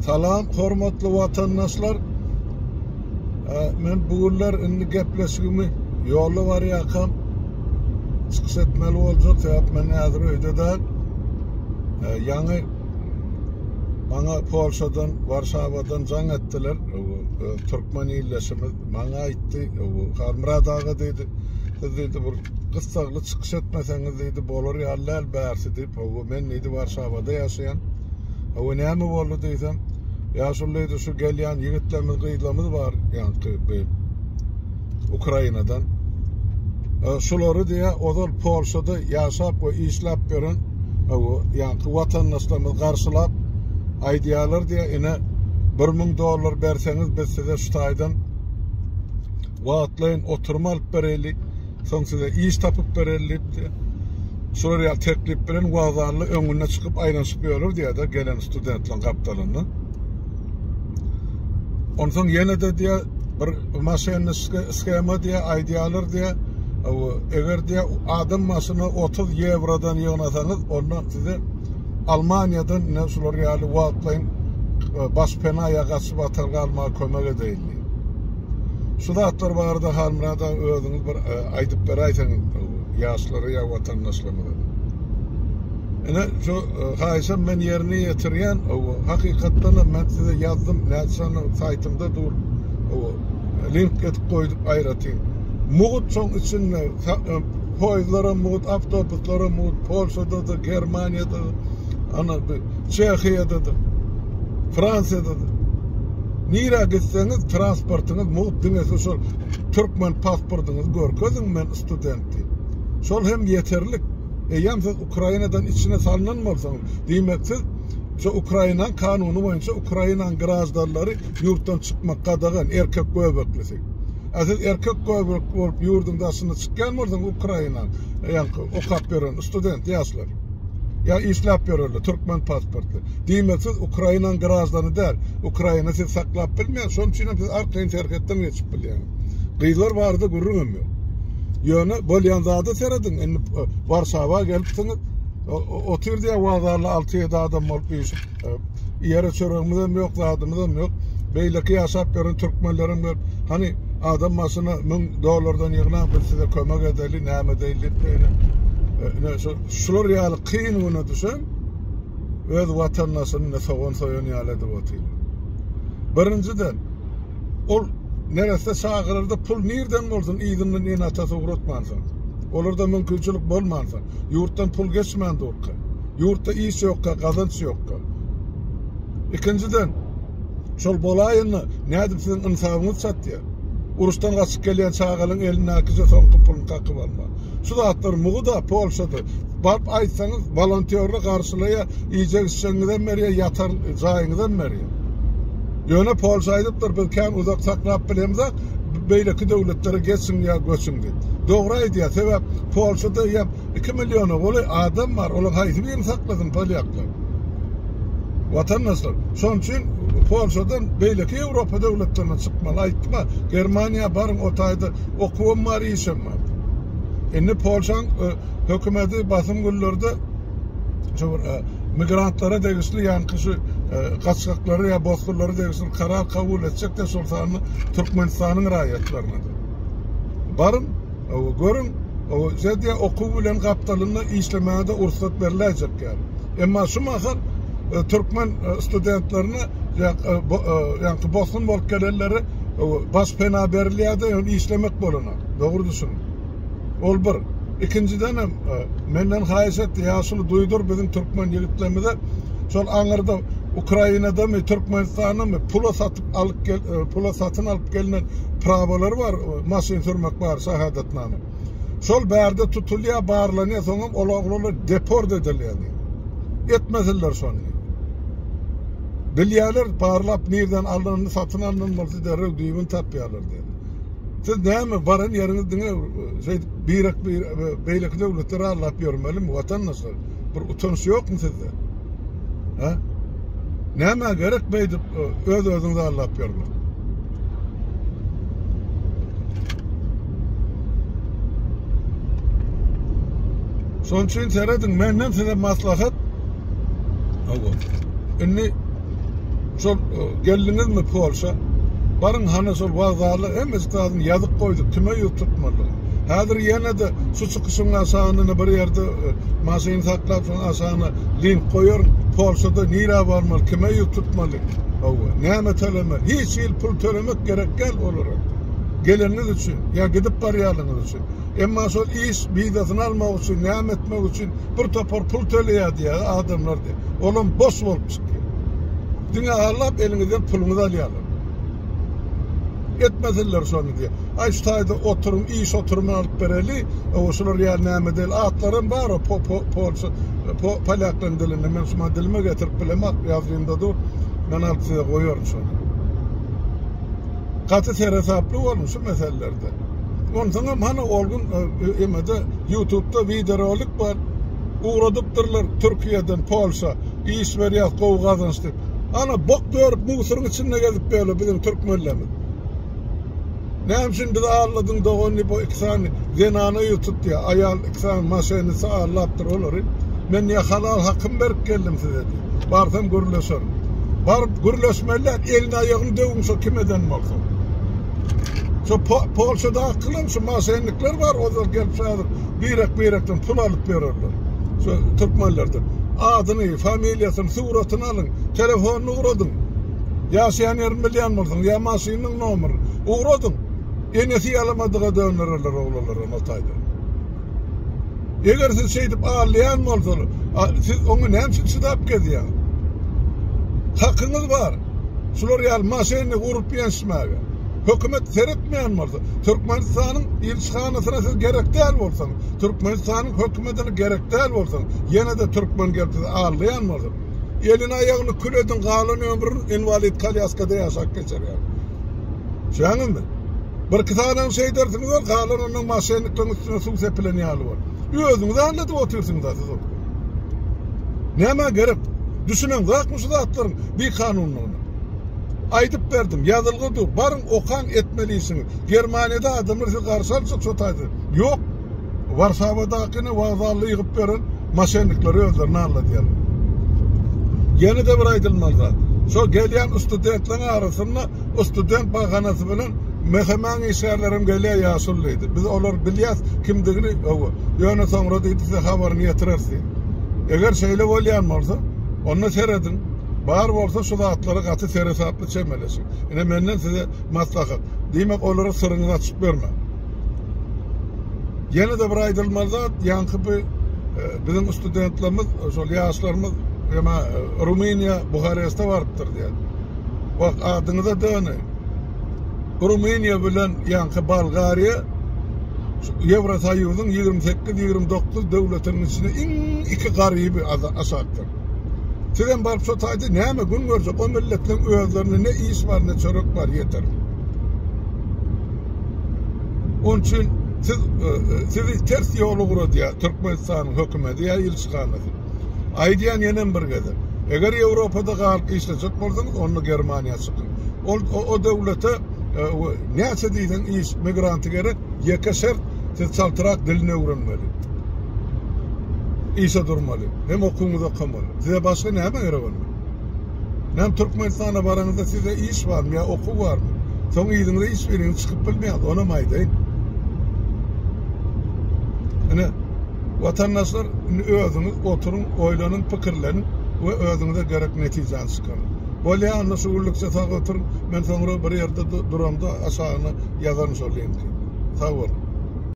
Salam, hormatly vatandaşlar. Men bugünler indi gepleşigimi yolu var yakam. Çıkış etmeli olacak. Sebep men hazır öydeden. Yani bana Polşadan, Varşavadan can ettiler. Türkmen illeşimiz bana aitti. Harmrad ağa deydi. Dedi bu kıssaglı çıkış etmeseniz deydi. Bolur yallar bärsi deyip. Men neydi Varşavada yaşayan. O näme boldy diýsem, ýaşullydy şu gelýän ýigitlerimiz, gyýdlarymız var ýa-ni Ukrainadan. Şolary diýe ozal Polşada ýaşap we işläp beren ýa-ni watandaşlarymyz garşylap aýdýarlar diýe ine $1000 berseňiz biz size şu taýdan wagtlaýyn oturma alyp bereli, soň size iş tapyp bereli diýe. Şuraya teklip bilen wagtlarly öňüne çykyp aýnaşyp ýörür diýe da gelen studentlaryň gapdalyny. Ondan ýene de diýe bir maşyny skema diýe aýdýarlar diýe eger diýe adam maşyny 30 eurodan ýygnasaňyz ondan size Almaniýadan ne şular ýaly wagtlaýyn başpenaýa gaçyp atalga almagy kömek edýärler. Şu zatlar barada harmrada özüňiz bir aýdyp beräýseňiz ýaşlary ýa watandaşlarymyza. Ene şu haýsam men ýerine ýetirýän hakykatdan men size ýazdym, näçany saýtymda dur. Link etip goýdup aýratyn. Mugut çoň içinde poýzlara mugut, awtobuslara mugut, Polşada da, Germaniýada, ana Çehiýada da, Fransiýada da. Nira gitseňiz transportyňyz mugut diňesi şol türkmen pasportuňyz görkezin men studentdi. Şol hem yeterlik. Eýem siz Ukrainadan içine salynan bolsaňyz, diýmeksiz şu Ukraina kanuny boýunça Ukraina garajdalary ýurtdan çykmak gadagan erkek göbekli. Siz erkek göbek bolup ýurdun daşyna çykkan bolsaň Ukraina, ýa-ni okap beren student ýaşlar. Ya işläp bererler türkmen pasportly. Diýmeksiz Ukraina garajdany der. Ukraina siz saklap bilmeýän, şoň üçin siz arkaň terhetden geçip bilýän. Gyýlar bardy gurrun ýok. Ýöne bolýan zady seredin. Endi Warşawa gelipsiňiz. O türdiýe wagtlarly 6-7 adam bolup ýeşip, ýere çöregimiz ýok, zadymyz ýok. Beýleki ýaşap beren türkmenleriň bir hani adam maşyna $1000 ýygnap biz size kömek edeli, näme diýilip beýle. Şular ýaly kyn güne düşen öz watandaşyny soňan soýan ýaly edip otyr. Birinciden ol nerese çağırırda pul nereden bolsun ýygynyň ýene atasy ugrutmansa. Olarda mümkinçilik bolmansa, ýurtdan pul geçmän dorka. Ýurtda iş ýokka, gazanç ýokka. Ikinciden şol bolaýyny nädip siziň insabyňyz çatdy. Urustan gaçyp gelýän çağalyň eline akıja soňky puluny takyp alma. Şu zatlar muguda Polşada barp aýtsaňyz volontörle garşylaýa iýjek işçiňizden beri ýatar jaýyňyzdan beri. Ýöne Polşa aýdypdyr biz kän uzak saklap bilemzak beýleki döwletlere geçsin ýa göçün diýip. Dogry aýdýar, sebäp Polşada ýa 2 million boly adam bar, olar haýsy birini sakladyn polýaklar. Vatandaşlar, şoň üçin Polşadan beýleki Ýewropa döwletlerine çykmaly aýtma. Germaniýa barym o taýda okuwam bar işem bar. Endi Polşaň hökümeti basym günlerde şu migrantlara degişli ýa-ni şu gaçgaklary ýa bozgurlary degişli karar kabul etsek de şol sany Türkmenistanyň raýatlaryna. Barym görün o zedýä okuw bilen gapdalyny işlemäde ursat beriläjek ýa-ni. Emma şu mahal Türkmen studentlerine ýa-ni bozgun bolup gelenleri başpena berilýärde ýa-ni işlemek bolanar. Dogry düşün. Ol bir. İkinciden hem menden haýyş etdi, ýaşuly duýdur bizim türkmen ýigitlerimize şol aňyrda Ukrainada mı Türkmenistanda mı pula satyn alyp gelinen prawalar var, maşyn sürmek bar, şahadatname. Şol bärde tutulýar, barlanýar, soňam olar deport edilýär. Etmezler şonu. Bilýärler barlap nerden aldyny satyn aldyny bolsa derrek düýbün tapýarlar diýip. Siz näme baran ýeriňizde birek beýleki döwletleri allap ýörmeli mi watandaşlar? Bir utanç ýokmy sizde? Ha? Näme gerek beýdip öz-özüňizi allap ýörmeli? Şoň üçin seredin menden size maslahat. Indi Şol geldiniz mi Polşa? Barın hana şol vazarlı emiztadın yazık koyduk. Kime tutmalı? Hazır yine de su çıkışının asağını bir yerde masayını saklap sonra asağını link koyuyor. Polşa'da nira varmalı. Kime tutmalı? Neme tölemek? Hiç il pul tölemek gerek gel olarak. Geleniniz için, ya gidip barıyalınız için. Emma şol iş bidasını almak için, neme etmek için bir topar pul töleye diye adamlar diye. Oğlum boş olmuş ki. Dünya ağırlap elinizden pulunuzu alayalım. Etmediler sonra diye. Ay şu tayda oturum, iş oturumu alıp bereli, o şular ya neme değil, atlarım var o palaklan dilini, men şuma dilime getirip bilemek yazıyımda dur, ben alıp size koyuyorum sonra. Katı teresaplı olmuş şu meselelerde. Ondan sonra hani olgun emede YouTube'da videolik var. Uğradıptırlar Türkiye'den Polşa, iş veriyat kovu kazanıştık. Ana bok görüp musurun içinde gezip böyle bizim Türkmenlerimiz. Neyim şimdi de ağırladın da onu bu ikisani zenanayı tut diye ayal ikisani maşenisi ağırlattır olur. Ben niye halal hakkım verip geldim size diye. Barsam gürleşerim. Barıp gürleşmeler elini ayağını dövmüşse kimeden mi olsun? Şu Polşa'da akılım şu maşenlikler var o da gelip sayılır. Birekten pul alıp verirler. Şu Türkmenlerden. Adını, familyasını, suratını alın. Telefonunu uğradın. Yaşayan yerin bilyen olsun. Ya maşinin numarı. Uğradın. Enesi alamadığa dönürler oğullarına otayda. Eğer siz şeydip ağırlayan mı olsun? Siz onu nemsiz çıdap gediyor. Hakkınız var. Şular ya maşini vurup yenişmeye. Hükümet seyretmeyen mi olsun? Türkmenistan'ın ilişkanısına siz gerek değil olsanız. Türkmenistan'ın hükümetine gerek değil olsanız. Yine de Türkmen gelip siz ağırlayan mı olsun? Elini ayağını kül edin, kalan ömrün invalid kalyaskada yaşak geçer yani. Şuanın mı? Bir kısadan şey dersiniz var, kalan onun maşenliklerin üstüne su sepileni halı var. Özünüzü anlatıp otursunuz da siz onu. Neme gerek? Düşünün, bırakmışsınız atların bir kanunluğunu. Aydıp verdim, yazılgıdır, barın okan etmelisiniz. Germanya'da adamlar size karşı alırsa çotaydı. Yok, Varsava'dakini vazarlı yıkıp veren maşenlikleri özlerine anla diyelim. Yeni de bir aydılmazlar. Şu gelen studentlerin arasında student bakanası bilen mehemen işlerlerim geliyor yaşıllıydı. Biz onlar biliyoruz kimdiğini yöne sonra dedi size haberini yetirirsin. Eğer şeyle olayan varsa onu seyredin. Bağır varsa şu da atları katı teresatlı çemelesin. Yine benden size maslahat. Demek onlara sırrınızı açıp verme. Yeni de bir aydılmazlar yankı bizim studentlerimiz, yaşlarımız Rumınya, Buharest'e varıptır diye. Bak adınıza dönün. Rumınya bilen yankı Bulgariya Yevrosayyuz'un 28-29 devletinin içinde en iki garibi asaktır. Sizden barıp sotaydı neyme gün görecek o milletlerin özlerine ne iş var ne çörek var yeter. Onun için sizi ters yolu vurur diye Türkmenistan'ın hükümeti ya ilişkanlısı. Aydiyan yenen bir gedir. Eğer Avrupa'da halkı işleyecek olsanız onu Germaniya çıkın. O devlete neyse deyden iş migrantı gerek yeka şart siz saltırak diline öğrenmeli. İşe durmalı. Hem okumuza kalmalı. Size başka ne hemen göre var mı? Hem Türkmenistan'a varanızda size iş var mı ya okul var mı? Son iyiliğinde iş verin çıkıp bilmeyen ona maydayın. Yani vatandaşlar özünüz oturun, oylanın, fikirlerin ve özünüze gerek neticeni çıkarın. Böyle anlaşılırlıkça sağ oturun, ben sonra bir yerde duramda aşağına yazarmış olayım ki. Sağ olun.